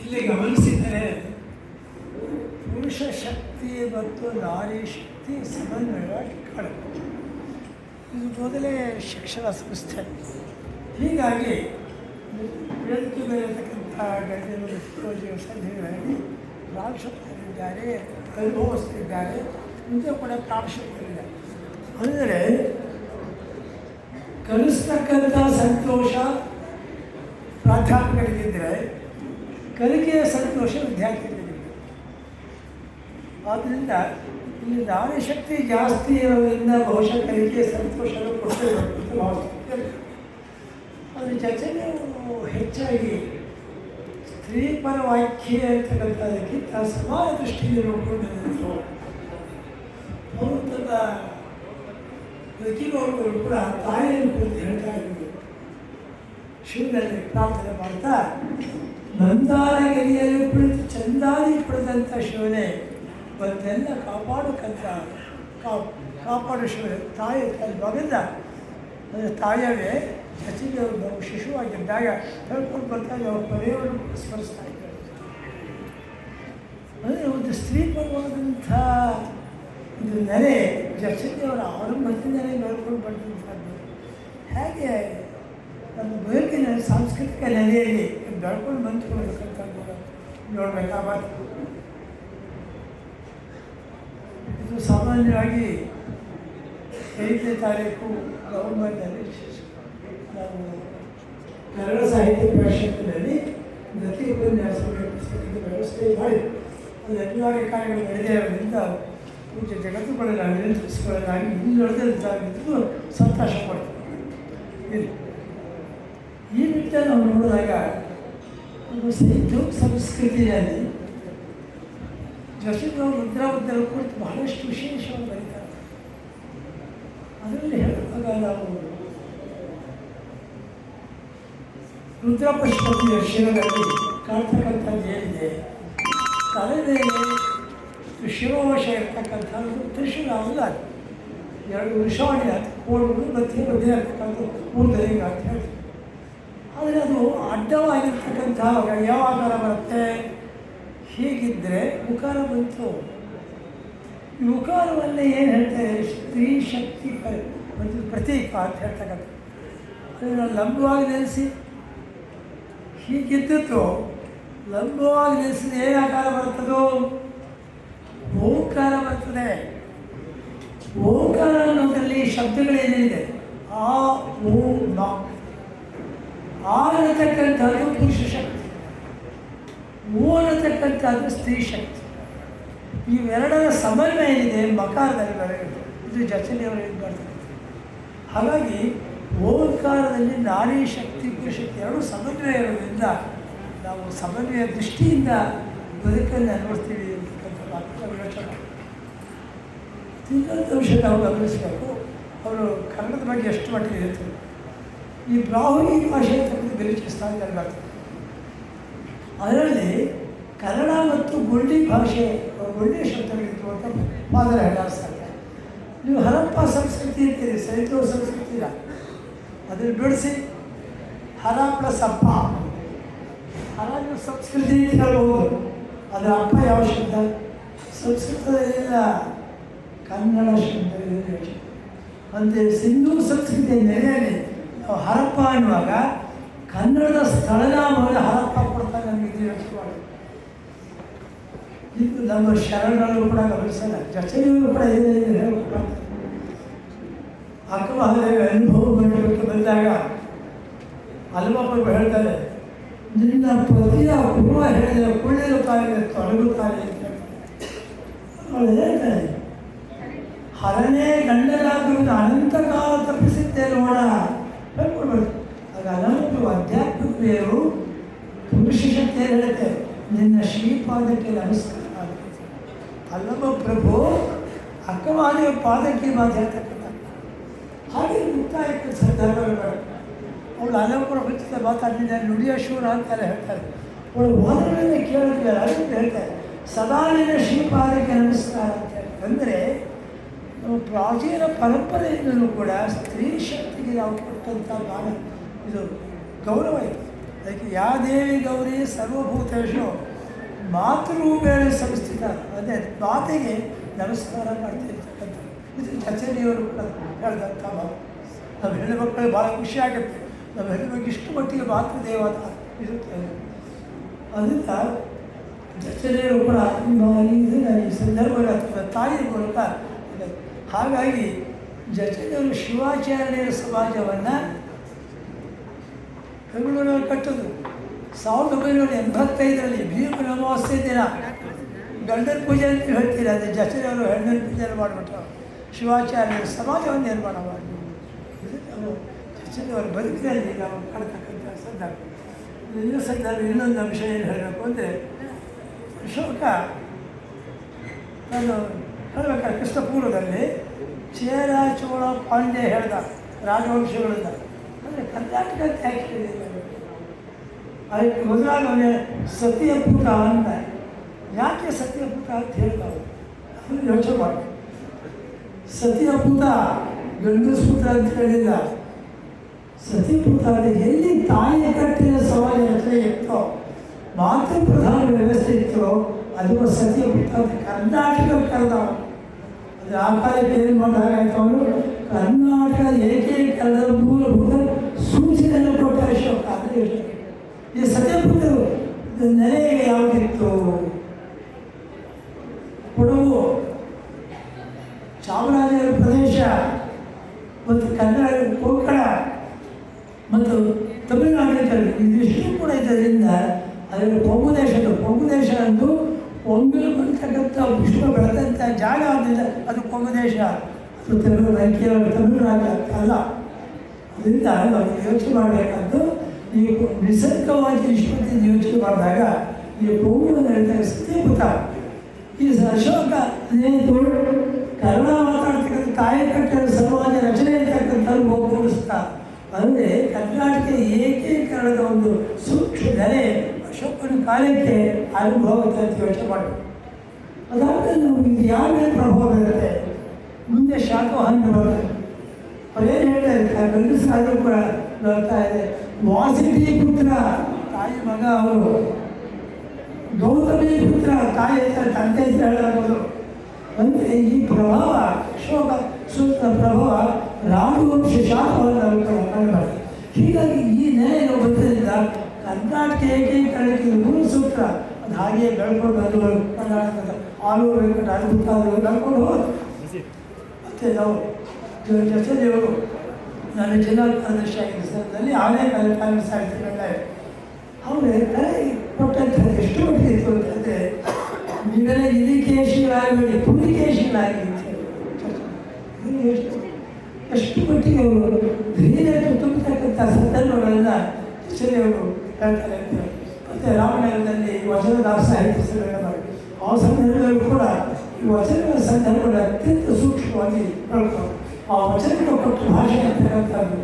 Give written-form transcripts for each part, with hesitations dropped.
ಇಲ್ಲಿ ಗಮನಿಸಿದರೆ ಪುರುಷ ಶಕ್ತಿ ಮತ್ತು ನಾರಿ ಶಕ್ತಿ ಸಮನ್ವಯವಾಗಿ ಕಾಣುತ್ತೆ. ಇದು ಮೊದಲೇ ಶಿಕ್ಷಣ ಸಂಸ್ಥೆ. ಹೀಗಾಗಿ ವೇದಿಕೆ ಮೇಲಿರತಕ್ಕಂಥ ಗಣ್ಯರು ಸಂಧಿಗಳಲ್ಲಿ ಪ್ರಾಂಶುಪಾಲರಿದ್ದಾರೆ, ಅನುಭವಿಸ್ತಿದ್ದಾರೆ, ಮುಂದೆ ಕೂಡ ಪ್ರಾಂಶುಪಾಲರಿದ್ದಾರೆ. ಅಂದರೆ ಕಲಿಸ್ತಕ್ಕಂಥ ಸಂತೋಷ ಪ್ರಾಧ್ಯಾಪಕರಿಗಿದ್ದರೆ ಕಲಿಕೆಯ ಸಂತೋಷ ವಿದ್ಯಾರ್ಥಿಗಳಿಗೆ. ಆದ್ದರಿಂದ ಇಲ್ಲಿ ನಾರಿ ಶಕ್ತಿ ಜಾಸ್ತಿ ಇರೋದ್ರಿಂದ ಬಹುಶಃ ಕಲಿಕೆಯ ಸಂತೋಷಗಳು ಕೊಟ್ಟಿರಬೇಕು. ಅದ್ರ ಜೊತೆಗೆ ಹೆಚ್ಚಾಗಿ ಸ್ತ್ರೀಪರ ವಾಕ್ಯ ಅಂತಕ್ಕಂಥದಕ್ಕಿಂತ ಸಮಾನ ದೃಷ್ಟಿಗೆ ನೋಡ್ಕೊಂಡಿದ್ದು ಅವರು ತನ್ನ ಬದುಕಿನವರು ಕೂಡ ತಾಯಿಯನ್ನು ಕುರಿತು ಹೇಳ್ತಾ ಇದ್ದರು. ಶಿವನಲ್ಲಿ ಪ್ರಾರ್ಥನೆ ಮಾಡ್ತಾ, ನಂದಾರಗಿರಿಯಲ್ಲಿ ಕುಳಿತು ಚಂದಾದಿ ಪಡೆದಂಥ ಶಿವನೇ ಬಂದೆಲ್ಲ ಕಾಪಾಡಕ್ಕಂಥ ಕಾಪಾಡು ಶಿವನೇ. ತಾಯಿ ಮಗದ ಅಂದರೆ ತಾಯವೇ ಜೊತೆಗೆ ನಾವು ಶಿಶುವಾಗಿದ್ದಾಗ ಹೇಳ್ಕೊಂಡು ಬರ್ತಾರೆ, ಅವ್ರ ಮನೆಯವರು ಸ್ಮರಿಸ್ತಾ ಇದ್ದಾರೆ. ಅಂದರೆ ಒಂದು ಸ್ತ್ರೀ ಪರವಾದಂಥ ಒಂದು ನೆಲೆ ಜೊತೆಯವರ ಆರಂಭದಿಂದಲೇ ನೋಡ್ಕೊಂಡು ಬಂದಂಥದ್ದು. ಹೇಗೆ ನಮ್ಮ ಬದುಕಿನ ಸಾಂಸ್ಕೃತಿಕ ನೆಲೆಯಲ್ಲಿ ಬೆಳ್ಕೊಂಡು ಬಂದುಕೊಳ್ಬೇಕಂತ ನೋಡಬೇಕಾಗತ್ತೆ. ಇದು ಸಾಮಾನ್ಯವಾಗಿ 5ನೇ ತಾರೀಕು ನವೆಂಬರ್ನಲ್ಲಿ ನಾವು ಕನ್ನಡ ಸಾಹಿತ್ಯ ಪರಿಷತ್ತಿನಲ್ಲಿ ಗತಿ ಉಪನ್ಯಾಸ ವ್ಯವಸ್ಥೆ ಮಾಡಿ ಅದು ಅನಿವಾರ್ಯ ಕಾರ್ಯಗಳು ನಡೆದೇ ಇರೋದ್ರಿಂದ ಪೂಜೆ ಜಗತ್ತುಗಳಲ್ಲಿ ಅಭಿನಂದಿಸಿಕೊಳ್ಳಲಾಗಿ ಇನ್ನೂ ನಡೆದಿದ್ದು ಸಂತೋಷ ಪಡ್ತೀವಿ. ಈ ನಿಟ್ಟಿನ ನಾವು ನೋಡಿದಾಗ ಒಂದು ಸಾಹಿತ್ಯ ಸಂಸ್ಕೃತಿಯಲ್ಲಿ ಜೊತೆಗೆ ಮುದ್ರಾಬದ್ಧರ ಕುರಿತು ಬಹಳಷ್ಟು ವಿಶೇಷವಾಗಿ ಬರೀತಾರೆ. ಅದರಲ್ಲಿ ಹೇಳುವಾಗ ನಾವು ರುದ್ರಪಶುಪತಿಯ ಶಿರದಲ್ಲಿ ಕಾಣ್ತಕ್ಕಂಥದ್ದು ಏನಿದೆ, ತಲೆ ಮೇಲೆ ಶಿರೋವಶ ಇರ್ತಕ್ಕಂಥದ್ದು ತ್ರಿಶೂಲ ಅಲ್ಲ, 2 ವಿಷಾಣಿ ಕೋಡುಗಳು ಮಧ್ಯೆ ಇರ್ತಕ್ಕಂಥ ಮೂರ್ಧಲಿಂಗ ಅಂತ ಹೇಳ್ತೀವಿ. ಆದರೆ ಅದು ಅಡ್ಡವಾಗಿರ್ತಕ್ಕಂಥ ಯಾವ ಆಕಾರ ಬರುತ್ತೆ, ಹೀಗಿದ್ದರೆ ಉಕಾರ ಬಂತು. ಈ ಉಕಾರವನ್ನೇ ಏನು ಹೇಳ್ತಾರೆ, ಸ್ತ್ರೀ ಶಕ್ತಿ ಒಂದು ಪ್ರತೀಕ ಅಂತ ಹೇಳ್ತಕ್ಕಂಥ. ಅದನ್ನು ಲಂಬವಾಗಿ ನೆಲೆಸಿ ಹೀಗಿದ್ದದ್ದು ಲಂಬವಾಗಿ ನೆಲೆಸಿದ ಏನು ಆಕಾರ ಬರ್ತದೋ ಓಂಕಾರ ಬರ್ತದೆ. ಓಂಕಾರ ಅನ್ನೋದರಲ್ಲಿ ಶಬ್ದಗಳೇನಿದೆ, ಆ ಓ ನ. ಆ ಅನ್ನತಕ್ಕಂಥದ್ದು ಪುರುಷ ಶಕ್ತಿ, ಓ ಅನ್ನತಕ್ಕಂಥದ್ದು ಸ್ತ್ರೀ ಶಕ್ತಿ. ಇವೆರಡರ ಸಮನ್ವಯ ಏನಿದೆ ಮಕಾರದಲ್ಲಿ ಬರೆಯುತ್ತೆ. ಇದು ಜಚನೆಯವರು ಇದು ಬರ್ತದೆ. ಹಾಗಾಗಿ ಓಂಕಾರದಲ್ಲಿ ನಾರಿ ಶಕ್ತಿ ಪುರುಷ ಶಕ್ತಿ ಎರಡೂ ಸಮನ್ವಯ ಇರೋದ್ರಿಂದ ನಾವು ಸಮನ್ವಯ ದೃಷ್ಟಿಯಿಂದ ಬದುಕನ್ನು ಅನುಭವಿಸ್ತೀವಿ ಅಂತಕ್ಕಂಥ ಯೋಚನೆ. ಇನ್ನೊಂದು ವಿಷಯ ನಾವು ಗಮನಿಸಬೇಕು, ಅವರು ಕನ್ನಡದ ಬಗ್ಗೆ ಎಷ್ಟು ಮಟ್ಟಿಗೆ ಹೇಳ್ತಾರೆ. ಈ ಬ್ರಾಹ್ಮಿ ಭಾಷೆ ಅಂತಕ್ಕಂಥ ಬೆಲೂಚಿಸ್ತಾನ್ ಬರ್ತದೆ. ಅದರಲ್ಲಿ ಕನ್ನಡ ಮತ್ತು ಗೊಂಡಿ ಭಾಷೆ, ಗೊಂಡಿ ಶಬ್ದಗಳಿತ್ತು ಅಂತ ಮಾದರಿ ಹೇಳಾಡ್ತಾರೆ. ನೀವು ಹರಪ್ಪ ಸಂಸ್ಕೃತಿ ಅಂತೀರಿ, ಸೈತವ ಸಂಸ್ಕೃತಿ ಇಲ್ಲ. ಅದನ್ನು ಬಿಡಿಸಿ ಹರ ಪ್ಲಸ್ ಅಪ್ಪ, ಹರ ನೀವು ಸಂಸ್ಕೃತಿ ಅಂತ ಹೇಳ್ಬೋದು. ಅದರ ಅಪ್ಪ ಯಾವ ಶಬ್ದ ಸಂಸ್ಕೃತದಲ್ಲಿಲ್ಲ, ಕನ್ನಡ ಶಬ್ದ. ಅಂದರೆ ಸಿಂಧೂ ಸಂಸ್ಕೃತಿಯ ನೆಲೆಯಲ್ಲಿ ನಾವು ಹರಪ್ಪ ಅನ್ನುವಾಗ ಕನ್ನಡದ ಸ್ಥಳನಾಮವನ್ನು ಹರಪ್ಪ ಕೊಡ್ತಾ ನಮಗೆ ಯೋಚನೆ ಮಾಡಿ. ಇದು ನಮ್ಮ ಶರಣರು ಕೂಡ ಗಮನಿಸಲ್ಲ, ಜಚನೆಯವರು ಕೂಡ ಏನೇನು ಹೇಳ್ಕೊಡ್ತಾರೆ. ಅಕ್ಕಮಹಾದೇವಿ ಅನುಭವ ಮಂಡಲಕ್ಕೆ ಬಂದಾಗ ಅಲ್ಮಪ್ಪ ಹೇಳ್ತಾರೆ, ನಿನ್ನ ಪತಿಯ ಪೂರ್ವ ಹೇಳಿದ ಕೊಳ್ಳಿರುತ್ತಾರೆ ತೊಡಗುತ್ತಾರೆ ಅಂತ ಅವಳು ಹೇಳ್ತಾರೆ. ಹರನೇ ಗಂಡನಾಗುವುದು ಅನಂತ ಕಾಲ ತಪ್ಪಿಸಿದ್ದೆ ನೋಡ ಹೇಳ್ಕೊಡ್ಬೇಕು. ಆಗ ಅನಂತ ಅಧ್ಯಾತ್ಮಿಕರು ಪುರುಷ ಶಕ್ತಿ ಹೇಳುತ್ತೆ, ನಿನ್ನ ಶ್ರೀಪಾದಕ್ಕೆ ನಮಸ್ಕಾರ ಆಗುತ್ತೆ. ಅಲ್ಲಮ್ಮ ಪ್ರಭು ಅಕ್ಕಮಹಾದೇವ ಪಾದಕ್ಕೆ ಮಾತಾಡ್ತಕ್ಕಂಥ. ಹಾಗೆ ಮುಕ್ತಾಯಕ್ಕೆ ಸಂದರ್ಭಗಳು ಅವಳು ಅಲ್ಲಪುರ ಹೊತ್ತಿದ ಮಾತಾಡಿದ್ದಾರೆ. ನುಡಿಯ ಶೂರ ಅಂತೆಲ್ಲ ಹೇಳ್ತಾರೆ. ಅವಳು ವಾದಗಳನ್ನು ಕೇಳಿದ್ರೆ ಅದನ್ನು ಹೇಳ್ತಾರೆ, ಸದಾ ನಿನ್ನ ಶ್ರೀಪಾದಕ್ಕೆ ನಮಸ್ಕಾರ ಅಂತ ಹೇಳಿ. ಅಂದರೆ ನಮ್ಮ ಪ್ರಾಚೀನ ಪರಂಪರೆಯಿಂದಲೂ ಕೂಡ ಸ್ತ್ರೀ ಶಕ್ತಿಗೆ ನಾವು ಕೊಟ್ಟಂಥ ಇದು ಗೌರವ ಇದೆ. ಅದಕ್ಕೆ ಯಾ ದೇವಿ ಗೌರಿ ಸರ್ವಭೂತೇಶು ಮಾತೃರೂಪೇಣ ಸಂಸ್ಥಿತ, ಅದೇ ಮಾತೆಗೆ ನಮಸ್ಕಾರ ಮಾಡ್ತಿರ್ತಕ್ಕಂಥ ಇದು ಚಚರಿಯವರು ಹೇಳಿದಂಥ ಮಾತು. ನಮ್ಮ ಹೆಣ್ಣು ಮಕ್ಕಳಿಗೆ ಭಾಳ ಖುಷಿ ಆಗುತ್ತೆ. ನಮ್ಮ ಹೆಣ್ಣು ಮಕ್ಕಳು ಇಷ್ಟು ಮಟ್ಟಿಗೆ ಮಾತೃದೇವತ ಇರುತ್ತೆ. ಅದರಿಂದ ಚಚರಿಯರು ಕೂಡ ಇದನ್ನು ಈ ಸಂದರ್ಭದಲ್ಲಿ ಅಥವಾ ತಾಯಿಯ ಮೂಲಕ ಹಾಗಾಗಿ ಜಚರಿಯವರು ಶಿವಾಚಾರ್ಯರ ಸಮಾಜವನ್ನು ಬೆಂಗಳೂರಲ್ಲಿ ಕಟ್ಟೋದು 1985ರಲ್ಲಿ ಭೀಮ ಅಮಾವಾಸ್ಯೆ ದಿನ ಗಂಡನ ಪೂಜೆ ಅಂತ ಹೇಳ್ತೀರ, ಅದೇ ಜಚರಿಯವರು ಹೆಣ್ಣನ ಪೂಜೆ ಮಾಡಿಬಿಟ್ರು. ಶಿವಾಚಾರ್ಯರ ಸಮಾಜವನ್ನು ನಿರ್ಮಾಣ ಮಾಡಿ ನಾವು ಜಚರಿಯವರ ಬದುಕಿನಲ್ಲಿ ನಾವು ಕಾಣ್ತಕ್ಕಂಥ ಸಂದರ್ಭ. ಇನ್ನೂ ಸಂದರ್ಭ ಇನ್ನೊಂದು ಅಂಶ ಏನು ಹೇಳಬೇಕು ಅಂದರೆ, ಅಶೋಕ ನಾನು ಹೇಳಬೇಕಾದ್ರೆ ಕೃಷ್ಣಪೂರ್ವದಲ್ಲಿ ಚೇರ ಚೋಳ ಪಾಂಡ್ಯ ಹೇಳ್ದ ರಾಜವಂಶಗಳಿಂದ, ಅಂದರೆ ಕರ್ನಾಟಕ ಯಾಕೆ ಹೇಳಿಲ್ಲ ಅದಕ್ಕೆ ಮೊದಲಾಗ ಅವನೇ ಸತ್ಯಪುಟ ಅಂತ. ಯಾಕೆ ಸತ್ಯಪುಟ ಅಂತ ಹೇಳ್ತಾವೆ ಅದನ್ನು ಯೋಚನೆ ಮಾಡಿ. ಸತ್ಯಪುಟ ಗಂಡಸ್ಪುಟ ಅಂತ ಹೇಳಿಲ್ಲ. ಸತ್ಯಪುಟ ಎಲ್ಲಿ ತಾಯಿ ಕಟ್ಟಿನ ಸಮಾಜ ರಚನೆ ಇತ್ತೋ, ಮಾತೃ ಪ್ರಧಾನ ವ್ಯವಸ್ಥೆ ಇತ್ತು, ಅದು ಸತ್ಯಪುಟ ಅಂತ ಕರ್ನಾಟಕ ಕರೆದವ. ಅದು ಆ ಕಾಲಕ್ಕೆ ಏನು ಮಾಡಾಗಾಯ್ತು, ಅವರು ಕರ್ನಾಟಕ ಏಕೀಕರಣದ ಮೂಲಭೂತ ಸೂಚನೆಯನ್ನು ಕೊಟ್ಟ ಅಶೋಕ. ಅಂದರೆ ಈ ಸತ್ಯಪುತ್ರರು ನೆಲೆಗೆ ಯಾವುದಿತ್ತು? ಕೊಡಗು, ಚಾಮರಾಜನಗರ ಪ್ರದೇಶ ಮತ್ತು ಕನ್ನಡ ಕೊಂಕಣ ಮತ್ತು ತಮಿಳುನಾಡಿನಲ್ಲಿ ಇದಿಷ್ಟು ಕೂಡ ಇದರಿಂದ ಅದರಲ್ಲಿ ಕೊಂಗು ದೇಶ ಅಂದು ಒಂಗಲು ಬಂತಕ್ಕಂಥ ವಿಶ್ವ ಬೆಳೆದಂಥ ಜಾಗ ಆಗಿಲ್ಲ. ಅದು ಕೊಂಗು ದೇಶ, ಅದು ಕೇವಲ ತಮಿಳುನಾಡು ಅಲ್ಲ. ಅದರಿಂದ ನಾವು ಯೋಚನೆ ಮಾಡಬೇಕಾದ್ದು, ಈ ನಿಸರ್ಗವಾಗಿ ನಿಷ್ಪತ್ತಿಯಿಂದ ಯೋಚನೆ ಮಾಡಿದಾಗ ಈ ಕೊಂಗುವನ್ನು ಹೇಳಿದಾಗ ಸತ್ಯಪುಟ ಈ ಅಶೋಕ ಅದೇನು ಕನ್ನಡ ಮಾತಾಡ್ತಕ್ಕಂಥ ತಾಯಿ ಕಟ್ಟಡ ಸಮಾಜ ರಚನೆ ಅಂತಕ್ಕಂಥ ಒಗ್ಗೂಡಿಸ್ತಾ. ಅಂದರೆ ಕರ್ನಾಟಕ ಏಕೀಕರಣದ ಒಂದು ಸೂಕ್ಷ್ಮ ನೆಲೆ ಅಶೋಕನ ಕಾಲಕ್ಕೆ ಅನುಭವ ಅಂತ ಯೋಚನೆ ಮಾಡಬೇಕು. ಅದಾದಮೇಲೆ ನಮಗೆ ಯಾವ್ಯಾವ ಪ್ರಭಾವ ಇರುತ್ತೆ, ಮುಂದೆ ಶಾತವಾಹನ ಬರುತ್ತೆ. ಅವರೇನು ಹೇಳ್ತಾ ಇರ್ತಾರೆ, ಗಂಡಸಾದರೂ ಕೂಡ ಬರ್ತಾ ಇದೆ. ವಾಸಿಟಿ ಪುತ್ರ ತಾಯಿ ಮಗ ಅವರು, ಗೌತಮಿ ಪುತ್ರ ತಾಯಿ ತಂದೆ ಅಂತ ಹೇಳಬಹುದು. ಅಂದರೆ ಈ ಪ್ರಭಾವ ಅಶೋಕ ಸೂಕ್ತ ಪ್ರಭಾವ ರಾಘವಂಶ ಶಾತವಾಹನ. ಹೀಗಾಗಿ ಈ ನೆಲೆಗೆ ಬಂದರಿಂದ ಕರ್ನಾಟಕ ಏಕೀಕರಣಕ್ಕೆ ಮೂಲ ಸೂತ್ರ ಅದು ಹಾಗೆಯೇ ಬೆಳ್ಕೊಂಡು ಅದು ಕರ್ನಾಟಕದ ಆಲೂರು ವೆಂಕಟ ಅದ್ಭುತ ಬೆಳ್ಕೊಂಡು ಹೋಗೋದು. ಮತ್ತು ನಾವು ಜೊತೆಯವರು ನಾನು ಜಿಲ್ಲಾ ಕಾರ್ಯದರ್ಶಿ ಆಗಿದ್ದ ಸ್ಥಳದಲ್ಲಿ ಆಲಯ ಕಾರ್ಯಕ್ರಮ ಸಾಹಿತ್ಯಗಳೇ ಅವರೇ ಕಲೆ ಕೊಟ್ಟಂಥದ್ದು ಎಷ್ಟು ಮಟ್ಟಿಗೆ ಇತ್ತು ಅಂತಂದರೆ, ನೀವೆಲ್ಲ ಹಿರಿಕೇಶಿಗಳಾಗಬೇಡಿ ಪುರಿಕೇಶಿಗಳಾಗಿ ಎಷ್ಟು ಮಟ್ಟಿಗೆ ಅವರು ಧೈರ್ಯ ತುಂಬತಕ್ಕಂಥ ಸಂದರ್ಭಗಳನ್ನು ಅವರು ಹೇಳ್ತಾರೆ ಅಂತ. ಮತ್ತು ರಾಮನಗರದಲ್ಲಿ ವಚನದಾಸ ಸಾಹಿತ್ಯ ಸಮ್ಮೇಳನ ಮಾಡಿ ಆ ಸಂದರ್ಭದಲ್ಲೂ ಕೂಡ ಈ ವಚನಗಳ ಸಂದರ್ಭಗಳು ಅತ್ಯಂತ ಸೂಕ್ಷ್ಮವಾಗಿ ಹೇಳ್ತಾರೆ. ಆ ವಚನಗಳು ಕೊಟ್ಟು ಭಾಷೆ ಅಂತಕ್ಕಂಥದ್ದು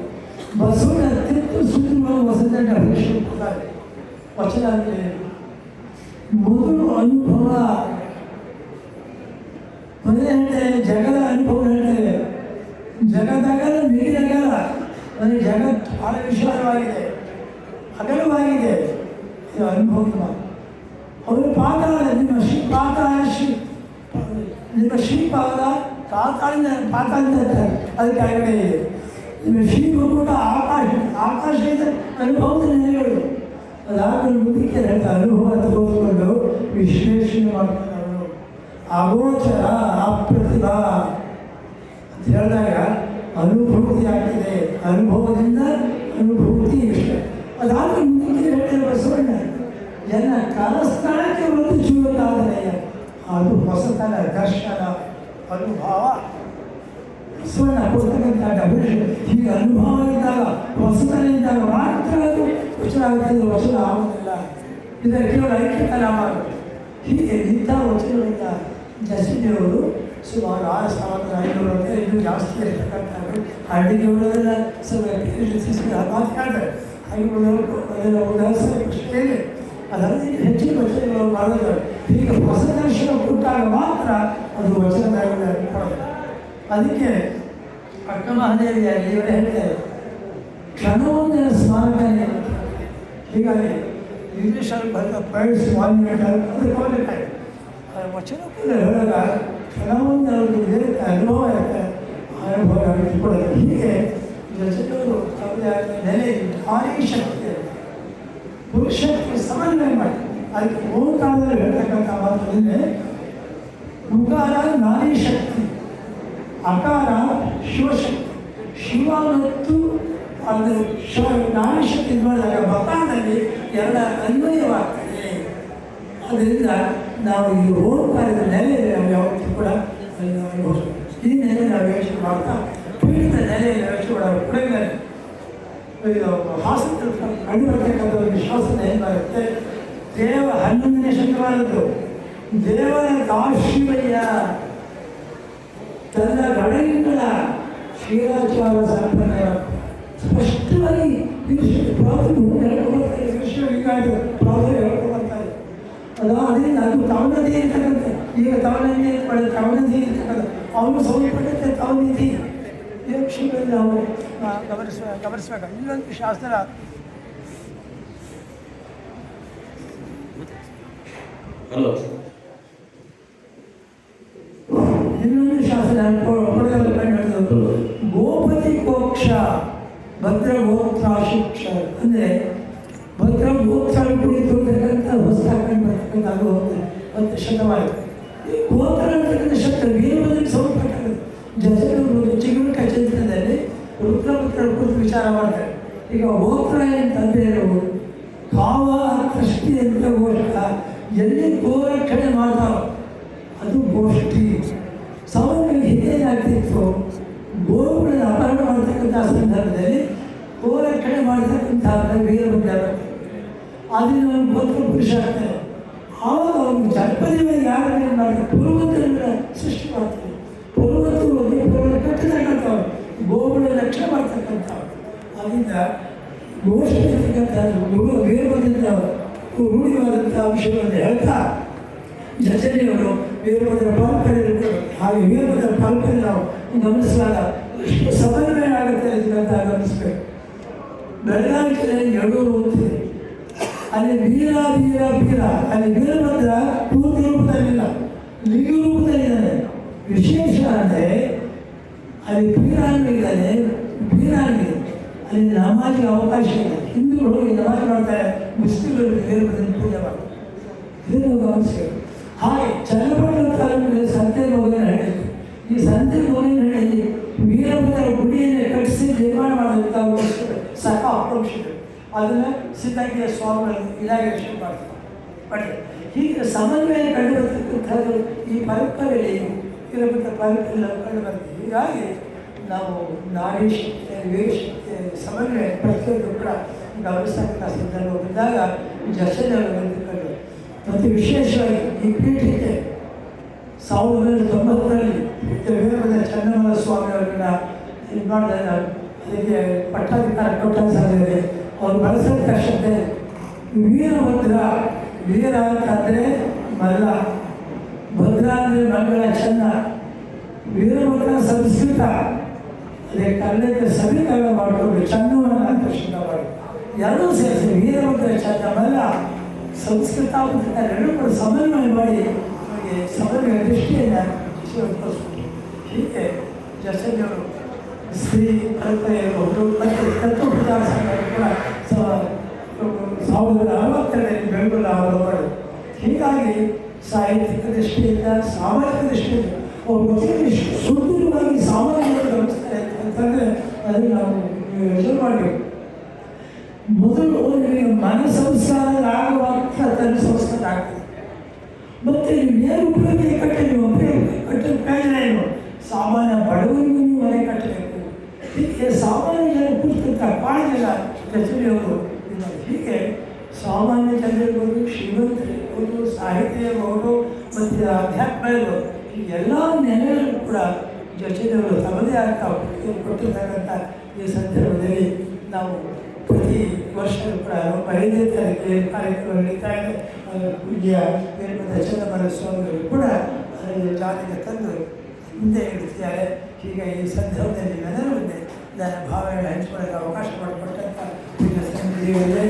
ಬಸವನ ಅತ್ಯಂತ ಸುಂದರವಾದ ವಸಂತ ಅಭಿಷೇಕ ಕೊಡ್ತಾರೆ. ವಚನ ಅಂದರೆ ಮೊದಲು ಅನುಭವ, ಮೊದಲೇ ಜಗದ ಅನುಭವ ಹೇಳ್ತೇವೆ. ಜಗದಗಲ ನೀರಗಲ, ಅಂದರೆ ಜಗತ್ತು ಭಾಳ ವಿಶಾಲವಾಗಿದೆ, ಅಗಲವಾಗಿದೆ. ಇದು ಅನುಭವ. ಅವರು ಪಾತಾಳ, ನಿಮ್ಮ ಶ್ರೀಪಾದ ಪಾತಾಳ ಅದಕ್ಕೆ ಆಗಲೇ ಇದೆ. ನಿಮ್ಮ ಶ್ರೀಗೂ ಕೂಡ ಆಕಾಶದ ಅನುಭವದ ನೆಲೆಗಳು. ಅದಾಗಲೂ ಮುಂದಕ್ಕೆ ಅನುಭವ ತಗೋಕೊಂಡು ವಿಶ್ಲೇಷಣೆ ಮಾಡ್ತಾರೆ. ಅವರು ಅಗೋಚರ ಅಪ್ರತಿಭಾ ಅಂತ ಹೇಳಿದಾಗ ಅನುಭೂತಿ ಆಗಿದೆ. ಅನುಭವದಿಂದ ಅನುಭೂತಿ ಇಷ್ಟ. ಅದಾಗಲೂ ಮುಂದಕ್ಕೆ ಹೇಳ್ತಾರೆ ಬಸವಣ್ಣ, ಜನ ಕಾಲಸ್ಥಳಕ್ಕೆ ಒಂದು ಜೀವನಾದನೆಯ ಅದು ಹೊಸತನ ದರ್ಶನ ಅನುಭವ. ಬಸವಣ್ಣ ಕೊಡ್ತಕ್ಕಂಥ ಹೀಗೆ ಅನುಭವ ಇದ್ದಾಗ ಹೊಸತನ ಇದ್ದಾಗ ಮಾತ್ರ ಅದು ವಚನ ಆಗುತ್ತದೆ, ವಚನ ಆಗುವುದಿಲ್ಲ. ಇದರ ಕೇವಲ ಐಕ್ಯತನ ಮಾಡಬೇಕು. ಹೀಗೆ ಇಂಥ ವಚನಗಳಿಂದ ಜಸಿನಿಯವರು ಸುಮಾರು 6500 ಇನ್ನೂ ಜಾಸ್ತಿ ಇರ್ತಕ್ಕಂಥದ್ದು. ಹಳ್ಳಿಗೆಲ್ಲ ಮಾತಾಡ್ತಾರೆ. ಹಾಗೆ ಅದರಲ್ಲಿ ಹೆಚ್ಚಿನ ವಚನಗಳು ಮಾಡೋದು. ಹೀಗೆ ಹೊಸ ದರ್ಶನ ಕೊಟ್ಟಾಗ ಮಾತ್ರ ಅದು ವಚನದಾರಗಳು ಕೊಡೋದು. ಅದಕ್ಕೆ ಅಕ್ಕ ಮಹಾದೇವಿಯಾಗಿ ಇವರೇ ಹೇಳ್ತಾರೆ, ಕ್ಷಣವೊಂದಿನ ಸ್ಮಾರಕ ಹೀಗಾಗಿ ಇಂಗ್ಲೀಷಲ್ಲಿ ಬರೆದ ಪೈಡ್ಸ್ ವಾಲ್ಯೂಟ್ ಅದಕ್ಕೆ ಹೋಗ್ಬೇಕಾಗಿ ವಚನ ಕೂಡ ಹೇಳಿದಾಗ ಕೆಲವೊಂದು ಅವ್ರಿಗೆ ಇರುತ್ತೆ, ಅನುಭವ ಇರುತ್ತೆ, ಆ ಅನುಭವ ಇಟ್ಕೊಳ್ಳೋದು. ಹೀಗೆ ರಚನೆಯವರು ಅವರ ನೆಲೆ ಭಾರಿ ಶಕ್ತಿ ಇರುತ್ತೆ, ಪುರುಷಕ್ಕೆ ಸಮನ್ವಯ ಮಾಡಿ. ಅದಕ್ಕೆ ಓಂಕಾರದಲ್ಲಿ ಹೇಳ್ತಕ್ಕಂಥ ಮಾತು ಅಂದರೆ ಉಕಾರ ನಾರಿ ಶಕ್ತಿ, ಅಕಾರ ಶಿವಶಕ್ತಿ. ಶಿವ ಮತ್ತು ಅದು ನಾರಿ ಶಕ್ತಿ ಮಾಡಿದಾಗ ಬಕಾರದಲ್ಲಿ ಎರಡ ಅನ್ವಯವಾಗ್ತದೆ. ಅದರಿಂದ ನಾವು ಈ ಓಂಕಾರದ ನೆಲೆಯಲ್ಲಿ ನಾವು ಯಾವತ್ತೂ ಕೂಡ ಈ ನೆಲೆ ನಾವು ಯೋಚನೆ ಮಾಡ್ತಾ ಪೀಡಿತ ನೆಲೆಯಲ್ಲಿ ಯೋಚನೆ ಮಾಡೋದು ಕೂಡ ಇದು ಹಾಸನದಲ್ಲಿ ಕಂಡುಬರ್ತಕ್ಕಂಥ ಒಂದು ಶಾಸನ ಏನು ಬರುತ್ತೆ, ದೇವ 11ನೇ ಶತಮಾನದ್ದು ದೇವರ ಕಾಶಿವಯ್ಯ ತನ್ನ ಗಡಗಿಗಳ ಶ್ರೀರಾಚಾರ ಸಂಪ್ರದಾಯ ಸ್ಪಷ್ಟವಾಗಿ ಹೇಳ್ಕೊಬರ್ತಾರೆ. ಅದರಿಂದ ಅದು ತವನದಿ ಇರ್ತಕ್ಕಂಥ, ಈಗ ತವನದಿ ತವನದಿ ಇರ್ತಕ್ಕಂಥ ಅವನು ಸಂಪಟ್ಟಂತೆ ತವನಿಧಿ ಈ ವಿಷಯಗಳಲ್ಲಿ ನಾವು ಗಮನಿಸಬೇಕು. ಇಲ್ಲೊಂದು ಶಾಸ್ತ್ರ ಇನ್ನೊಂದು ಶಾಸ್ತ್ರ ಗೋಪತಿ ಕೋಕ್ಷ ಭದ್ರಗೋತ್ರಾಶಿಕ್ಷ ಅಂದರೆ ಭದ್ರಗೋತ್ರ ಕುರಿತು ಹೊಸದಾಗಿ ಬರ್ತಕ್ಕಂಥ ಅದು 10 ಶತಮಾನ. ಈ ಗೋತ್ರ ಅಂತಕ್ಕಂಥ ಶಬ್ದ ವೀರಭದ್ರಕ್ಕೆ ಸಂಬಂಧಪಟ್ಟದ್ದು. ಜಸರು ಚಿಗುರುಕ ಚರಿತ್ರದಲ್ಲಿ ರುದ್ರಪುತ್ರ ಕುರಿತು ವಿಚಾರ ಮಾಡ್ತಾರೆ. ಈಗ ಗೋತ್ರ ಅಂತಂದರೆ ಕಾವ ಕೃಷ್ಟಿ ಅಂತ ಗೋಷ್ಠ ಎಲ್ಲಿ ಗೋರಕ್ಷಣೆ ಮಾಡ್ತಾರೋ ಅದು ಗೋಷ್ಠಿ. ಸಾಮಾನ್ಯವಾಗಿ ಹಿರಿಯರಾಗ್ತಿತ್ತು ಗೋವುಗಳನ್ನು ಅಪಹರಣ ಮಾಡ್ತಕ್ಕಂಥ ಸಂದರ್ಭದಲ್ಲಿ ಗೋರಕ್ಷಣೆ ಮಾಡ್ತಕ್ಕಂಥ ವೀರಭದ್ರ ಅದನ್ನು ಒಂದು ಗೋತ್ರ ಪುರುಷ ಆಗ್ತಾರೆ. ಆವಾಗ ಅವ್ನು ಜನಪದವಾಗಿ ಯಾರನ್ನ ಮಾಡ್ತಾರೆ, ಪುರುವತರನ್ನ ಸೃಷ್ಟಿ ಮಾಡ್ತಾರೆ. ಪುರುವತರು ಪುರುವನ್ನು ಕಟ್ಟಿರ್ತಕ್ಕಂಥವ್ರು ಗೋವುಗಳ ರಕ್ಷಣೆ ಮಾಡ್ತಕ್ಕಂಥ. ಅದರಿಂದ ಗೋಷ್ಠಿ ಇರ್ತಕ್ಕಂಥ ವೀರಭದ್ರದ ರೂಢಿವಾದಂಥ ಅಂಶಗಳನ್ನು ಹೇಳ್ತಾ ಜಚನೆಯವರು ವೀರಭದ್ರ ಪರಂಪರೆ ಹಾಗೆ ವೀರಭದ್ರ ಪರಂಪರೆ ನಾವು ಗಮನಿಸಿದಾಗ ಎಷ್ಟು ಸಮನ್ವಯ ಆಗುತ್ತೆ ಅಂತ ಗಮನಿಸಬೇಕು. ಬೆಳಗಾವಿ ಜಿಲ್ಲೆಯಲ್ಲಿ 2 ಹೋಗ್ತಿದೆ, ಅಲ್ಲಿ ವೀರ ವೀರ ವೀರ, ಅಲ್ಲಿ ವೀರಭದ್ರ ಪೂರ್ತಿ ರೂಪದಲ್ಲಿಲ್ಲ, ಲಿಂಗ ರೂಪದಲ್ಲಿದ್ದಾನೆ. ವಿಶೇಷ ಅಂದರೆ ಅಲ್ಲಿ ಬೀರಾಣಿದ್ದಾನೆ, ಬೀರಾಣಿ ಅಲ್ಲಿ ನಮಾಜಿಗೆ ಅವಕಾಶ ಇದೆ. ಹಿಂದೂಗಳು ಹೋಗಿ ನಮಾಜ್ ಮಾಡ್ತಾರೆ, ಮುಸ್ಲಿಮರು ವೀರಭದ್ರನ ಪೂಜೆ ಮಾಡ್ತಾರೆ. ಇದನ್ನು ಗಮನಿಸಬೇಕು. ಹಾಗೆ ಚನ್ನಪಟ್ಟಣ ತಾಲೂಕಿನಲ್ಲಿ ಸಂತೆ ಮೋಗನ ಹಳ್ಳಿಯಲ್ಲಿ, ಈ ಸಂತೆ ಮೋಗನ ಹಳ್ಳಿಯಲ್ಲಿ ವೀರಭದ್ರ ಗುಡಿಯನ್ನು ಕಟ್ಟಿಸಿ ನಿರ್ಮಾಣ ಮಾಡಿದಂಥ ಸಹ ಅಪ್ರೋಕ್ಷಗಳು ಅದನ್ನು ಸಿದ್ಧಗಂಗೆಯ ಸ್ವಾಮಿಗಳು ಇನಾಗ್ರೇಷನ್ ಮಾಡ್ತಾರೆ. ಹೀಗೆ ಸಮನ್ವಯ ಕಂಡುಬರ್ತಕ್ಕಂಥದ್ದು ಈ ಪರಂಪರೆಯಲ್ಲಿ ವೀರಭದ್ರ ಪರಂಪರೆ ಕಂಡುಬರ್ತದೆ. ಹೀಗಾಗಿ ನಾವು ನಾರಿ ಶಕ್ತಿ ವೀರ ಶಕ್ತಿ ಸಮನ್ವಯ ಪ್ರತಿಯೊಂದು ಕೂಡ ಗಮನಿಸ್ತಕ್ಕಂಥ ಸಂದರ್ಭ ಬಂದಾಗ ಜಸನವರು ಬಂದುಕೊಂಡು ಮತ್ತು ವಿಶೇಷವಾಗಿ ಈ ಪೀಠಕ್ಕೆ 1990ರಲ್ಲಿ ವೀರಭದ್ರ ಚನ್ನಮಲ್ಲ ಸ್ವಾಮಿಯವರನ್ನ ಇದು ಮಾಡಿದಾಗ ಅದಕ್ಕೆ ಪಟ್ಟಾಧಿಕಾರ ಕೊಟ್ಟ ಸಾಧ್ಯತೆ ಅವ್ರು ಬಳಸೋಂಥ ಶಬ್ದ ವೀರಭದ್ರ. ವೀರ ಅಂತಂದರೆ ಮಲ್ಲ, ಭದ್ರ ಅಂದರೆ ಮಂಗಳ ಚೆನ್ನ. ವೀರಭದ್ರ ಸಂಸ್ಕೃತ ಅದೇ ಕನ್ನಡಕ್ಕೆ ಸಮೀಕರಣ ಮಾಡಿಕೊಂಡು ಚನ್ನವನ ಅಂತ ಶಬ್ದ ಮಾಡಿ ಎರಡೂ ಸೇರಿಸಿ ವೀರಭದ್ರ ಚನ್ನ ಮಲ್ಲ ಸಂಸ್ಕೃತ ಎರಡೂ ಕೂಡ ಸಮನ್ವಯ ಮಾಡಿ ನಮಗೆ ಸಮನ್ವಯ ದೃಷ್ಟಿಯನ್ನು ತೋರಿಸ್ಬಿಟ್ಟು ಹೀಗೆ ಜಸನಿಯವರು ಸ್ತ್ರೀ ಪರಂಪರೆ ಇರಬಹುದು ಮತ್ತು ತತ್ವೋಪಚಾರ ಸಂಘ ಕೂಡ 1962ರಲ್ಲಿ ಬೆಂಗಳೂರು ಆರಂಭ ಮಾಡಿದ್ರು. ಹೀಗಾಗಿ ಸಾಹಿತ್ಯಿಕ ದೃಷ್ಟಿಯಿಂದ ಸಾಮಾಜಿಕ ದೃಷ್ಟಿಯಿಂದ ಅವರು ಸುಂದರವಾಗಿ ಸಾಮಾನ್ಯವಾಗಿ ಗಮನಿಸ್ತಾರೆ ಅಂತಂದರೆ ಅದನ್ನು ನಾವು ಯೋಚನೆ ಮಾಡಬೇಕು. ಮೊದಲು ನಿಮಗೆ ಮನ ಸಂಸ್ಕಾರ ಆಗುವಾಗ ತನ್ನ ಸಂಸ್ಕಾರ ಆಗ್ತದೆ. ಮತ್ತು ನೀವು ಉಪಯೋಗ ಕಟ್ಟಿ ನೀವು ಕಟ್ಟಿದ ಪ್ರಯೋಜನ ಏನು? ಸಾಮಾನ್ಯ ಬಡವರಿಗೂ ನೀವು ಮನೆ ಕಟ್ಟಬೇಕು. ಹೀಗೆ ಸಾಮಾನ್ಯ ಜನ ಕೂತ್ಕೊಂತ ಕಾಣಿಲ್ಲ ರಚನೆಯವರು. ಹೀಗೆ ಸಾಮಾನ್ಯ ಜನರಿರ್ಬೋದು, ಶ್ರೀಮಂತರಿರ್ಬೋದು, ಸಾಹಿತ್ಯ ಇರ್ಬೋದು ಮತ್ತು ಅಧ್ಯಾತ್ಮ ಇರ್ಬೋದು, ಈ ಎಲ್ಲ ನೆಲೆಗಳು ಕೂಡ ರಚನೆಯವರು ತಮ್ಮದೇ ಆಗ್ತಾ ಕೊಟ್ಟಿರ್ತಕ್ಕಂಥ ಈ ಸಂದರ್ಭದಲ್ಲಿ ನಾವು ಪ್ರತಿ ವರ್ಷವೂ ಕೂಡ 5ನೇ ತಾರೀಕಿಗೆ ಕಾರ್ಯಕ್ರಮ ನಡೀತಾ ಇದೆ. ಪೂಜ್ಯ ವೀರಭದ್ರ ಚನ್ನಮಲ್ಲ ಸ್ವಾಮಿಗಳು ಕೂಡ ಅದನ್ನು ಜಾತಿಗೆ ತಂದು ಮುಂದೆ ಇಡ್ತಿದ್ದಾರೆ. ಹೀಗೆ ಈ ಸಂದರ್ಭದಲ್ಲಿ ನನ್ನ ಮುಂದೆ ನನ್ನ ಭಾವನೆಯನ್ನು ಹಂಚಿಕೊಳ್ಳಲು ಅವಕಾಶ ಮಾಡಿಕೊಟ್ಟಂಥ പിന്നെ സന്നിധികളെ